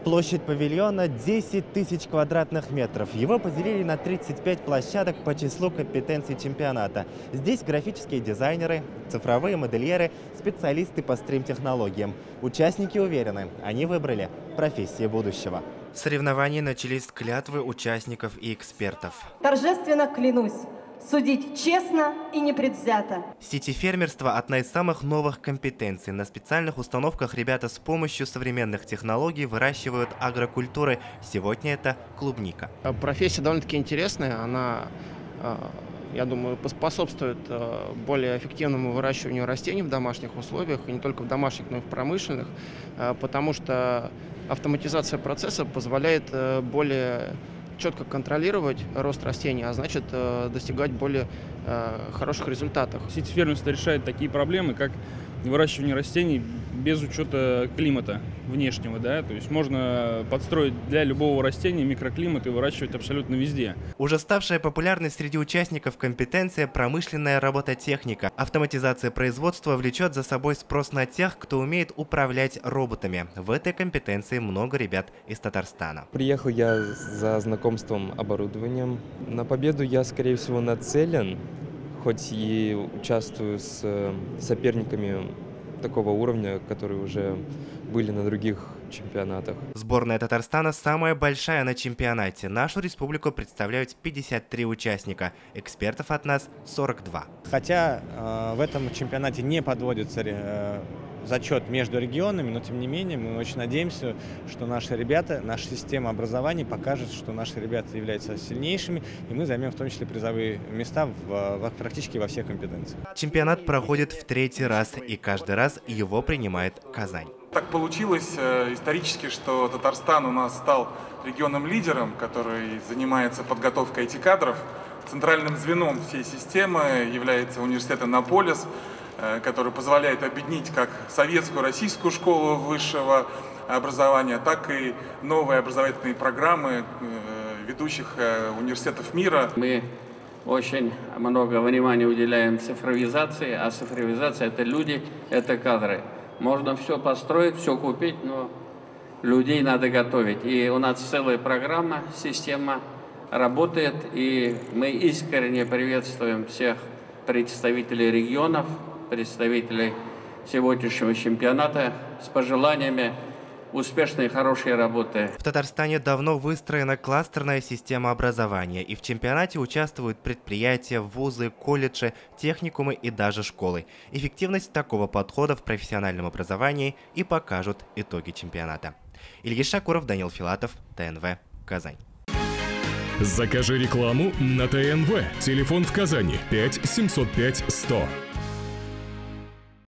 Площадь павильона 10 тысяч квадратных метров. Его поделили на 35 площадок по числу компетенций чемпионата. Здесь графические дизайнеры, цифровые модельеры, специалисты по стрим-технологиям. Участники уверены, они выбрали профессии будущего. Соревнования начались с клятвы участников и экспертов. Торжественно клянусь судить честно и непредвзято. Сетифермерство – одна из самых новых компетенций. На специальных установках ребята с помощью современных технологий выращивают агрокультуры. Сегодня это клубника. Профессия довольно-таки интересная. Она, я думаю, поспособствует более эффективному выращиванию растений в домашних условиях, и не только в домашних, но и в промышленных, потому что автоматизация процесса позволяет более четко контролировать рост растений, а значит достигать более хороших результатов. Сетифермерство решает такие проблемы, как выращивание растений без учета климата внешнего, да, то есть можно подстроить для любого растения микроклимат и выращивать абсолютно везде. Уже ставшая популярной среди участников компетенция – промышленная робототехника. Автоматизация производства влечет за собой спрос на тех, кто умеет управлять роботами. В этой компетенции много ребят из Татарстана. Приехал я за знакомством оборудованием. На победу я, скорее всего, нацелен, хоть и участвую с соперниками такого уровня, которые уже были на других чемпионатах. Сборная Татарстана самая большая на чемпионате. Нашу республику представляют 53 участника. Экспертов от нас 42. Хотя в этом чемпионате не подводится зачет между регионами, но тем не менее мы очень надеемся, что наши ребята, наша система образования покажет, что наши ребята являются сильнейшими, и мы займем в том числе призовые места практически во всех компетенциях. Чемпионат проходит в 3-й раз, и каждый раз его принимает Казань. Так получилось исторически, что Татарстан у нас стал регионом-лидером, который занимается подготовкой IT-кадров. Центральным звеном всей системы является университет «Иннополис», который позволяет объединить как советскую, российскую школу высшего образования, так и новые образовательные программы ведущих университетов мира. Мы очень много внимания уделяем цифровизации, а цифровизация – это люди, это кадры. Можно все построить, все купить, но людей надо готовить. И у нас целая программа, система работает, и мы искренне приветствуем всех представителей регионов, представителей сегодняшнего чемпионата с пожеланиями успешной и хорошей работы. В Татарстане давно выстроена кластерная система образования, и в чемпионате участвуют предприятия, вузы, колледжи, техникумы и даже школы. Эффективность такого подхода в профессиональном образовании и покажут итоги чемпионата. Илья Шакуров, Данил Филатов, ТНВ, Казань. Закажи рекламу на ТНВ. Телефон в Казани 5 705 100.